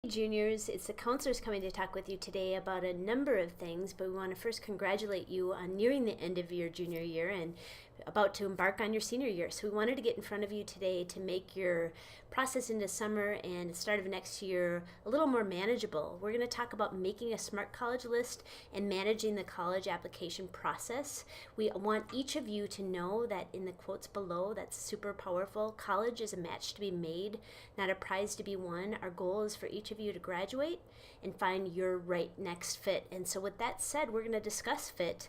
Juniors, it's the counselors coming to talk with you today about a number of things, but we want to first congratulate you on nearing the end of your junior year and about to embark on your senior year. So we wanted to get in front of you today to make your process into summer and the start of next year a little more manageable. We're going to talk about making a smart college list and managing the college application process. We want each of you to know that in the quotes below, that's super powerful. College is a match to be made, not a prize to be won. Our goal is for each of you to graduate and find your right next fit. And so with that said, we're going to discuss fit,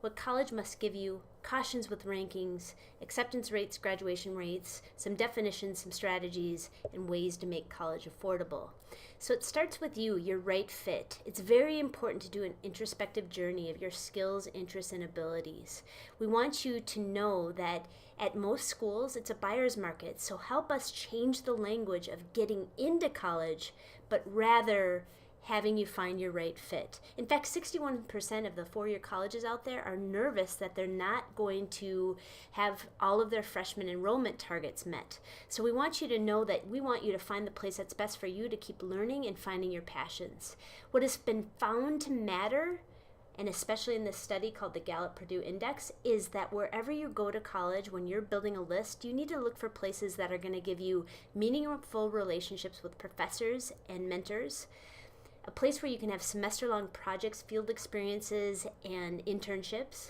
what college must give you, cautions with rankings, acceptance rates, graduation rates, some definitions, some strategies, and ways to make college affordable. So it starts with you, your right fit. It's very important to do an introspective journey of your skills, interests, and abilities. We want you to know that at most schools, it's a buyer's market, so help us change the language of getting into college, but rather having you find your right fit. In fact, 61% of the four-year colleges out there are nervous that they're not going to have all of their freshman enrollment targets met. So we want you to know that we want you to find the place that's best for you to keep learning and finding your passions. What has been found to matter, and especially in this study called the Gallup-Purdue Index, is that wherever you go to college, when you're building a list, you need to look for places that are going to give you meaningful relationships with professors and mentors, a place where you can have semester-long projects, field experiences, and internships,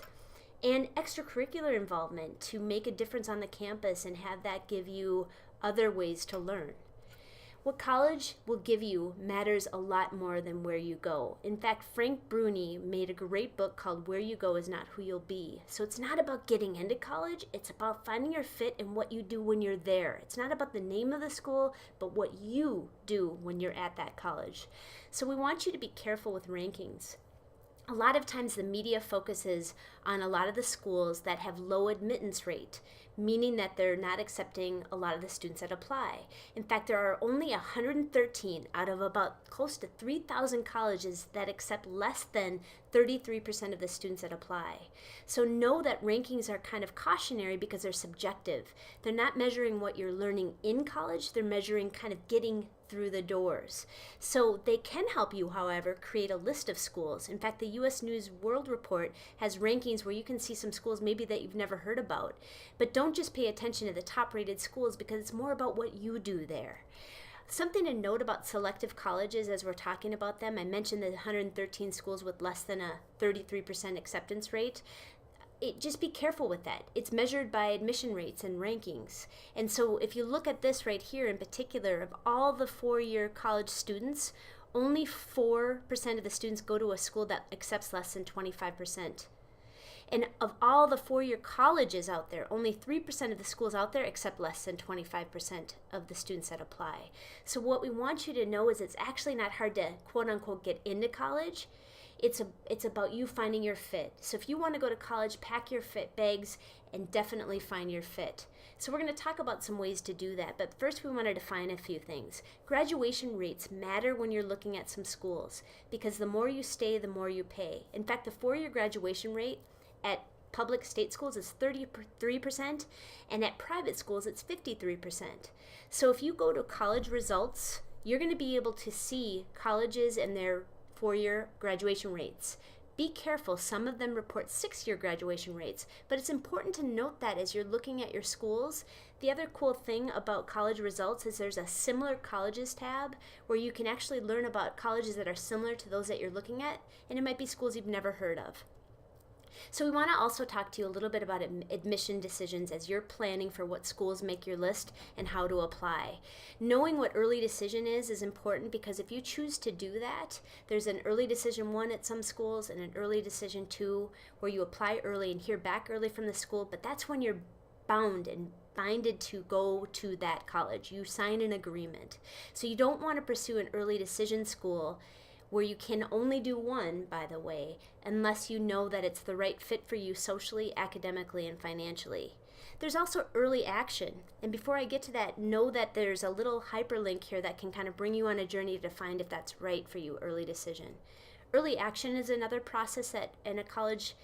and extracurricular involvement to make a difference on the campus and have that give you other ways to learn. What college will give you matters a lot more than where you go. In fact, Frank Bruni made a great book called Where You Go Is Not Who You'll Be. So it's not about getting into college, it's about finding your fit and what you do when you're there. It's not about the name of the school, but what you do when you're at that college. So we want you to be careful with rankings. A lot of times the media focuses on a lot of the schools that have low admittance rate, meaning that they're not accepting a lot of the students that apply. In fact, there are only 113 out of about close to 3,000 colleges that accept less than 33% of the students that apply. So know that rankings are kind of cautionary because they're subjective. They're not measuring what you're learning in college, they're measuring kind of getting through the doors. So they can help you, however, create a list of schools. In fact, the U.S. News World Report has rankings where you can see some schools maybe that you've never heard about. But don't just pay attention to the top-rated schools because it's more about what you do there. Something to note about selective colleges as we're talking about them, I mentioned the 113 schools with less than a 33% acceptance rate. Just be careful with that. It's measured by admission rates and rankings. And so if you look at this right here in particular, of all the four-year college students, only 4% of the students go to a school that accepts less than 25%. And of all the four-year colleges out there, only 3% of the schools out there accept less than 25% of the students that apply. So what we want you to know is it's actually not hard to quote-unquote get into college. It's about you finding your fit. So if you want to go to college, pack your fit bags and definitely find your fit. So we're going to talk about some ways to do that, but first we want to define a few things. Graduation rates matter when you're looking at some schools because the more you stay, the more you pay. In fact, the four-year graduation rate at public state schools is 33%, and at private schools it's 53%. So if you go to college results, you're going to be able to see colleges and their four-year graduation rates. Be careful, some of them report six-year graduation rates, but it's important to note that as you're looking at your schools. The other cool thing about college results is there's a similar colleges tab where you can actually learn about colleges that are similar to those that you're looking at, and it might be schools you've never heard of. So we want to also talk to you a little bit about admission decisions as you're planning for what schools make your list and how to apply. Knowing what early decision is important because if you choose to do that, there's an early decision 1 at some schools and an early decision 2 where you apply early and hear back early from the school, but that's when you're bound and binded to go to that college. You sign an agreement. So you don't want to pursue an early decision school where you can only do one, by the way, unless you know that it's the right fit for you socially, academically, and financially. There's also early action, and before I get to that, know that there's a little hyperlink here that can kind of bring you on a journey to find if that's right for you, early decision. Early action is another process that in a college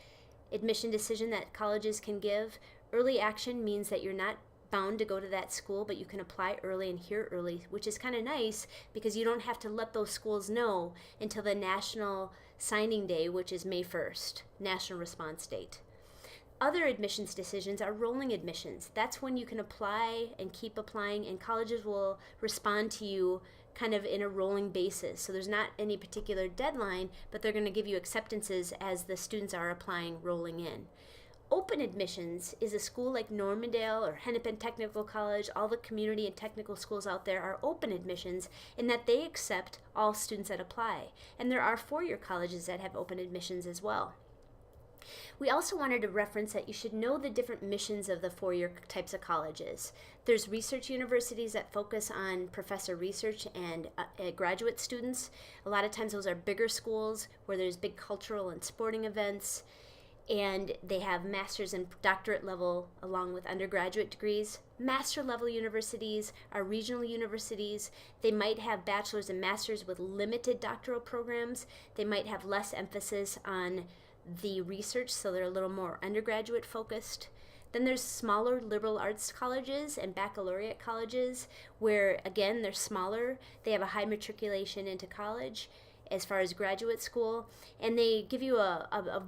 admission decision that colleges can give. Early action means that you're not bound to go to that school, but you can apply early and hear early, which is kind of nice because you don't have to let those schools know until the national signing day, which is May 1st, national response date. Other admissions decisions are rolling admissions. That's when you can apply and keep applying, and colleges will respond to you kind of in a rolling basis. So there's not any particular deadline, but they're going to give you acceptances as the students are applying, rolling in. Open admissions is a school like Normandale or Hennepin Technical College. All the community and technical schools out there are open admissions in that they accept all students that apply. And there are four-year colleges that have open admissions as well. We also wanted to reference that you should know the different missions of the four-year types of colleges. There's research universities that focus on professor research and graduate students. A lot of times those are bigger schools where there's big cultural and sporting events, and they have master's and doctorate level along with undergraduate degrees. Master level universities are regional universities. They might have bachelor's and master's with limited doctoral programs. They might have less emphasis on the research, so they're a little more undergraduate focused. Then there's smaller liberal arts colleges and baccalaureate colleges where, again, they're smaller. They have a high matriculation into college as far as graduate school, and they give you a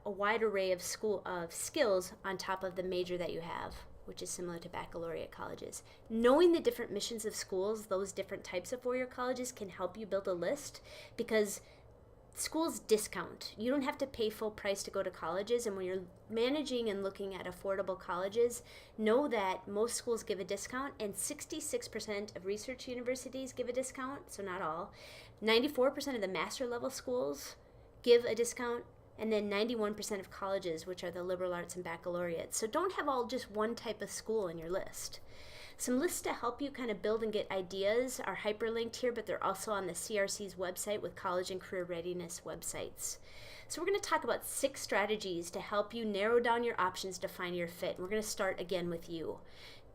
wide array of skills on top of the major that you have, which is similar to baccalaureate colleges. Knowing the different missions of schools, those different types of four-year colleges, can help you build a list because schools discount. You don't have to pay full price to go to colleges, and when you're managing and looking at affordable colleges, know that most schools give a discount, and 66% of research universities give a discount, so not all. 94% of the master level schools give a discount, and then 91% of colleges, which are the liberal arts and baccalaureate. So don't have all just one type of school in your list. Some lists to help you kind of build and get ideas are hyperlinked here, but they're also on the CRC's website with college and career readiness websites. So we're going to talk about 6 strategies to help you narrow down your options to find your fit. And we're going to start again with you.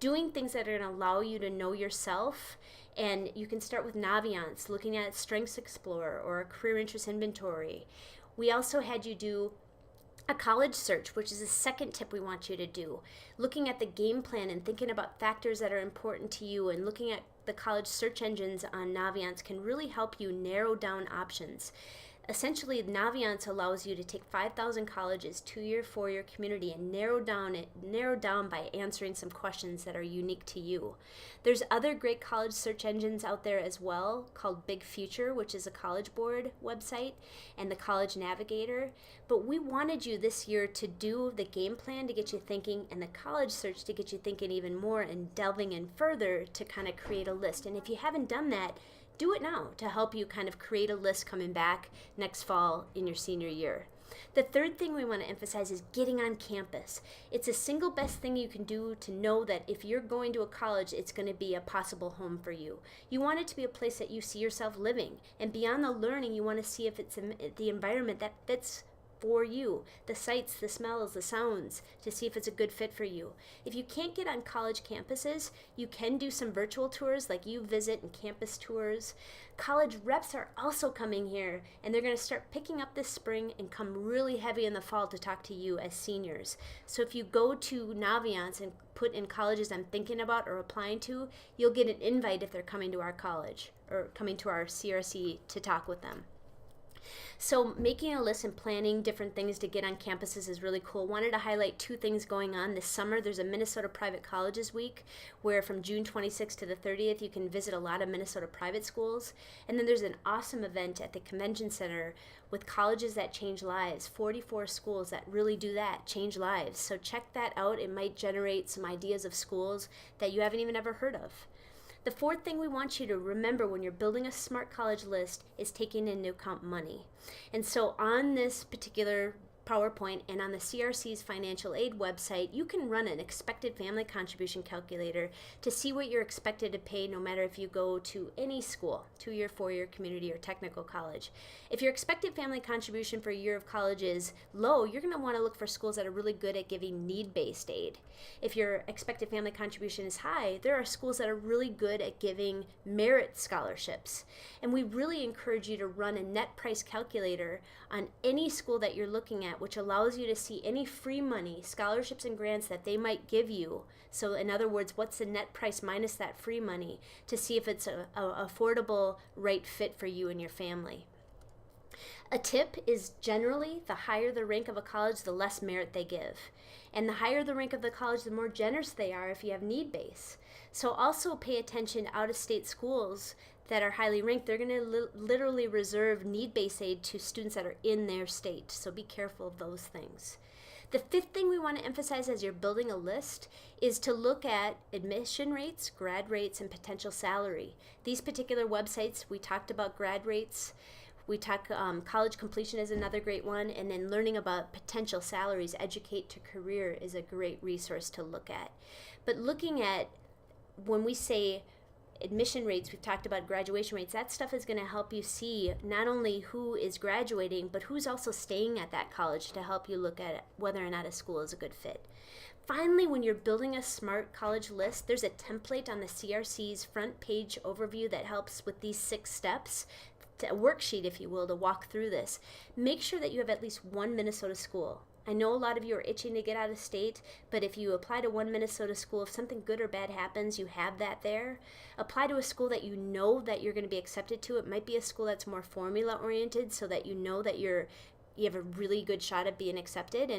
Doing things that are going to allow you to know yourself, and you can start with Naviance, looking at Strengths Explorer or a career interest inventory. We also had you do a college search, which is the second tip we want you to do. Looking at the game plan and thinking about factors that are important to you, and looking at the college search engines on Naviance can really help you narrow down options. Essentially, Naviance allows you to take 5,000 colleges, 2-year, 4-year community, and narrow down by answering some questions that are unique to you. There's other great college search engines out there as well, called Big Future, which is a College Board website, and the College Navigator. But we wanted you this year to do the game plan to get you thinking, and the college search to get you thinking even more and delving in further to kind of create a list. And if you haven't done that, do it now to help you kind of create a list coming back next fall in your senior year. The third thing we want to emphasize is getting on campus. It's the single best thing you can do to know that if you're going to a college, it's going to be a possible home for you. You want it to be a place that you see yourself living. And beyond the learning, you want to see if it's the environment that fits for you, the sights, the smells, the sounds, to see if it's a good fit for you. If you can't get on college campuses, you can do some virtual tours like UVisit and campus tours. College reps are also coming here, and they're going to start picking up this spring and come really heavy in the fall to talk to you as seniors. So if you go to Naviance and put in colleges I'm thinking about or applying to, you'll get an invite if they're coming to our college or coming to our CRC to talk with them. So making a list and planning different things to get on campuses is really cool. Wanted to highlight 2 things going on this summer. There's a Minnesota Private Colleges Week where from June 26th to the 30th you can visit a lot of Minnesota private schools. And then there's an awesome event at the Convention Center with Colleges That Change Lives, 44 schools that really do that, change lives. So check that out. It might generate some ideas of schools that you haven't even ever heard of. The fourth thing we want you to remember when you're building a smart college list is taking into account money. And so on this particular PowerPoint and on the CRC's financial aid website, you can run an expected family contribution calculator to see what you're expected to pay no matter if you go to any school, 2-year, 4-year community or technical college. If your expected family contribution for a year of college is low, you're going to want to look for schools that are really good at giving need-based aid. If your expected family contribution is high, there are schools that are really good at giving merit scholarships. And we really encourage you to run a net price calculator on any school that you're looking at format, which allows you to see any free money, scholarships and grants that they might give you. So in other words, what's the net price minus that free money, to see if it's a affordable, right fit for you and your family. A tip is generally the higher the rank of a college, the less merit they give. And the higher the rank of the college, the more generous they are if you have need base. So also pay attention to out-of-state schools that are highly ranked. They're going to literally reserve need-based aid to students that are in their state. So be careful of those things. The fifth thing we want to emphasize as you're building a list is to look at admission rates, grad rates, and potential salary. These particular websites, we talked about grad rates. We talk college completion is another great one, and then learning about potential salaries, Educate to Career is a great resource to look at. But looking at, when we say admission rates, we've talked about graduation rates, that stuff is going to help you see not only who is graduating, but who's also staying at that college to help you look at whether or not a school is a good fit. Finally, when you're building a smart college list, there's a template on the CRC's front page overview that helps with these 6 steps. A worksheet, if you will, to walk through this. Make sure that you have at least one Minnesota school. I know a lot of you are itching to get out of state, but if you apply to one Minnesota school, if something good or bad happens, you have that there. Apply to a school that you know that you're going to be accepted to. It might be a school that's more formula oriented, so that you know that you have a really good shot at being accepted.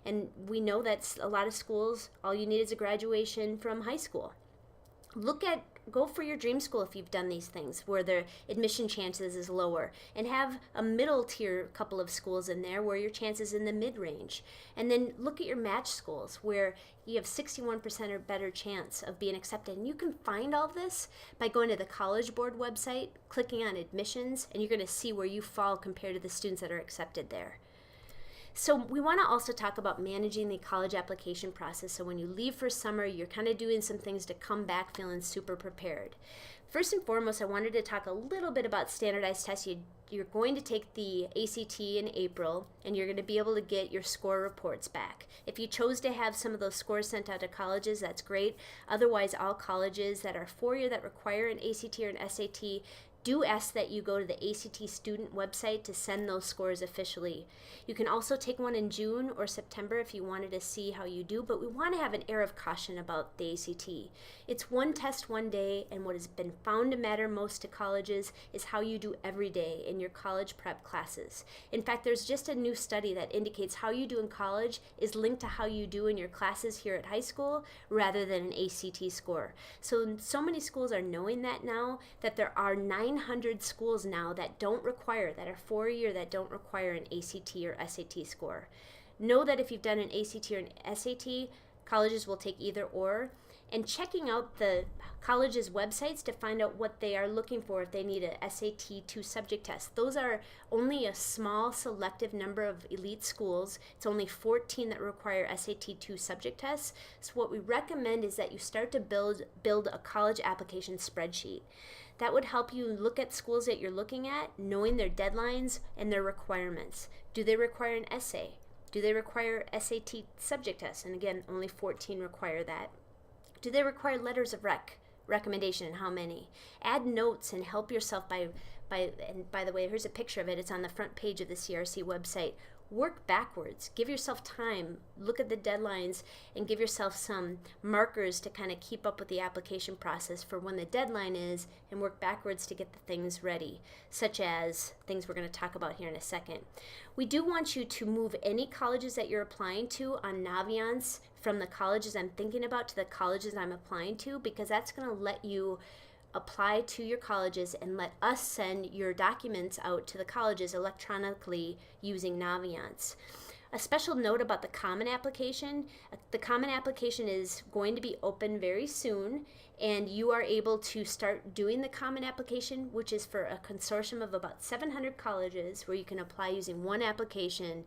And we know that a lot of schools, all you need is a graduation from high school. Go for your dream school if you've done these things, where the admission chances is lower, and have a middle tier couple of schools in there where your chances in the mid-range. And then look at your match schools where you have 61% or better chance of being accepted. And you can find all of this by going to the College Board website, clicking on admissions, and you're going to see where you fall compared to the students that are accepted there. So we want to also talk about managing the college application process. So when you leave for summer, you're kind of doing some things to come back feeling super prepared. First and foremost, I wanted to talk a little bit about standardized tests. You're going to take the ACT in April, and you're going to be able to get your score reports back. If you chose to have some of those scores sent out to colleges, that's great. Otherwise, all colleges that are 4-year that require an ACT or an SAT do ask that you go to the ACT student website to send those scores officially. You can also take one in June or September if you wanted to see how you do, but we want to have an air of caution about the ACT. It's one test one day, and what has been found to matter most to colleges is how you do every day in your college prep classes. In fact, there's just a new study that indicates how you do in college is linked to how you do in your classes here at high school rather than an ACT score. So many schools are knowing that now, that there are 900 schools now that are 4-year that don't require an ACT or SAT score. Know that if you've done an ACT or an SAT, colleges will take either or, and checking out the colleges' websites to find out what they are looking for if they need a SAT 2 subject test. Those are only a small selective number of elite schools. It's only 14 that require SAT 2 subject tests. So what we recommend is that you start to build a college application spreadsheet. That would help you look at schools that you're looking at, knowing their deadlines and their requirements. Do they require an essay? Do they require SAT subject tests? And again, only 14 require that. Do they require letters of recommendation, and how many? Add notes and help yourself and by the way, here's a picture of it. It's on the front page of the CRC website. Work backwards. Give yourself time. Look at the deadlines and give yourself some markers to kind of keep up with the application process for when the deadline is, and work backwards to get the things ready, such as things we're going to talk about here in a second. We do want you to move any colleges that you're applying to on Naviance from the colleges I'm thinking about to the colleges I'm applying to, because that's going to let you apply to your colleges and let us send your documents out to the colleges electronically using Naviance. A special note about the Common Application. The Common Application is going to be open very soon, and you are able to start doing the Common Application, which is for a consortium of about 700 colleges where you can apply using one application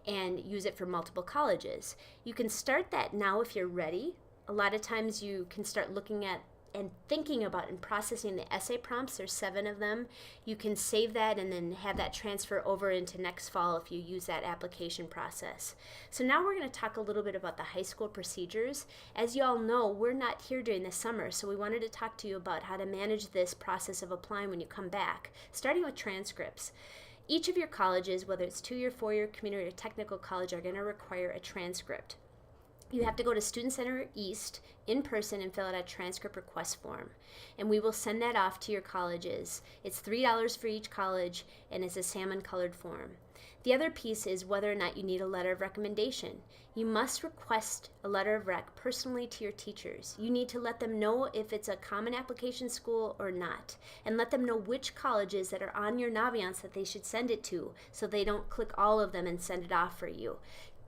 and use it for multiple colleges. You can start that now if you're ready. A lot of times you can start looking at and thinking about and processing the essay prompts. There's 7 of them. You can save that and then have that transfer over into next fall if you use that application process. So now we're going to talk a little bit about the high school procedures. As you all know, we're not here during the summer, so we wanted to talk to you about how to manage this process of applying when you come back, starting with transcripts. Each of your colleges, whether it's 2-year, 4-year, community, or technical college, are going to require a transcript. You have to go to Student Center East in person and fill out a transcript request form. And we will send that off to your colleges. It's $3 for each college, and it's a salmon-colored form. The other piece is whether or not you need a letter of recommendation. You must request a letter of rec personally to your teachers. You need to let them know if it's a common application school or not, and let them know which colleges that are on your Naviance that they should send it to, so they don't click all of them and send it off for you.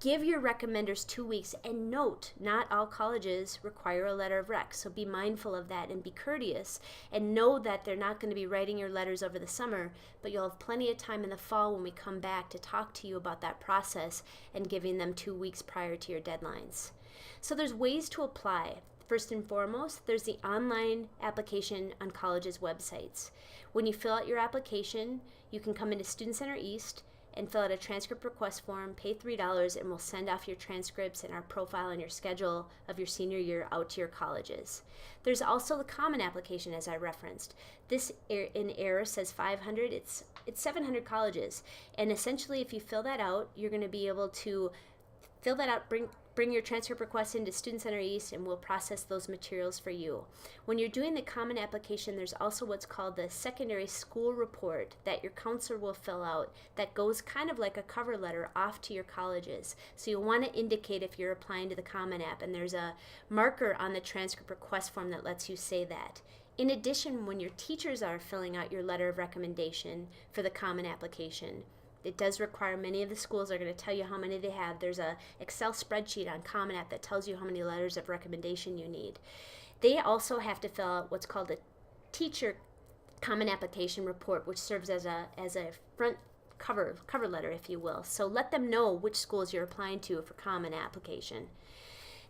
Give your recommenders 2 weeks, and note, not all colleges require a letter of rec, so be mindful of that and be courteous, and know that they're not going to be writing your letters over the summer, but you'll have plenty of time in the fall when we come back to talk to you about that process and giving them 2 weeks prior to your deadlines. So there's ways to apply. First and foremost, there's the online application on colleges' websites. When you fill out your application, you can come into Student Center East and fill out a transcript request form, pay $3, and we'll send off your transcripts and our profile and your schedule of your senior year out to your colleges. There's also the common application, as I referenced. This in error says 500. It's 700 colleges, and essentially if you fill that out, you're going to be able to fill that out, bring your transcript request into Student Center East, and we'll process those materials for you. When you're doing the common application, there's also what's called the secondary school report that your counselor will fill out that goes kind of like a cover letter off to your colleges. So you'll want to indicate if you're applying to the common app, and there's a marker on the transcript request form that lets you say that. In addition, when your teachers are filling out your letter of recommendation for the common application, it does require, many of the schools are going to tell you how many they have. There's a Excel spreadsheet on Common App that tells you how many letters of recommendation you need. They also have to fill out what's called a teacher common application report, which serves as a front cover letter, if you will. So let them know which schools you're applying to for common application.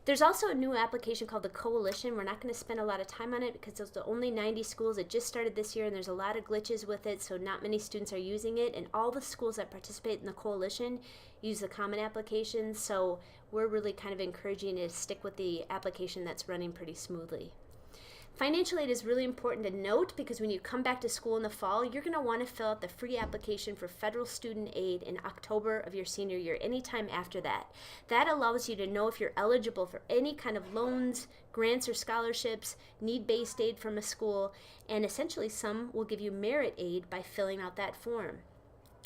There's also a new application called the Coalition. We're not going to spend a lot of time on it because there's the only 90 schools that just started this year, and there's a lot of glitches with it, so not many students are using it. And all the schools that participate in the Coalition use the common application, so we're really kind of encouraging you to stick with the application that's running pretty smoothly. Financial aid is really important to note because when you come back to school in the fall, you're going to want to fill out the free application for federal student aid in October of your senior year, anytime after that. That allows you to know if you're eligible for any kind of loans, grants, or scholarships, need-based aid from a school, and essentially some will give you merit aid by filling out that form.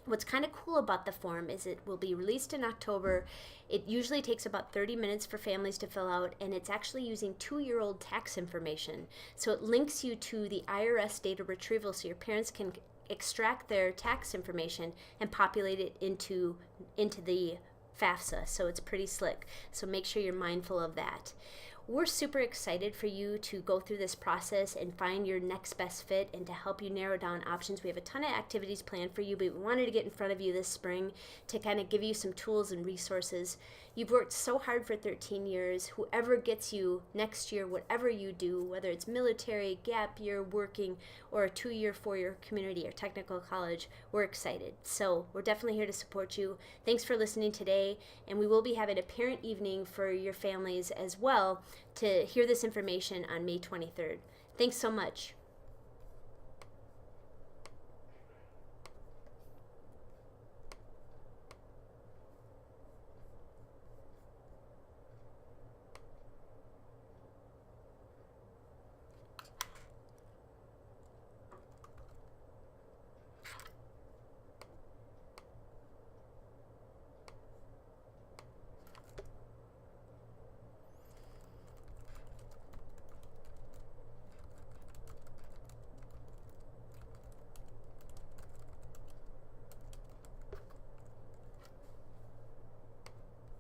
What's kind of cool about the form is it will be released in October. It usually takes about 30 minutes for families to fill out, and it's actually using 2-year-old tax information. So it links you to the IRS data retrieval so your parents can extract their tax information and populate it into the FAFSA. So it's pretty slick. So make sure you're mindful of that. We're super excited for you to go through this process and find your next best fit and to help you narrow down options. We have a ton of activities planned for you, but we wanted to get in front of you this spring to kind of give you some tools and resources. You've worked so hard for 13 years. Whoever gets you next year, whatever you do, whether it's military, gap year, working, or a 2-year, 4-year community or technical college, we're excited. So we're definitely here to support you. Thanks for listening today, and we will be having a parent evening for your families as well to hear this information on May 23rd. Thanks so much.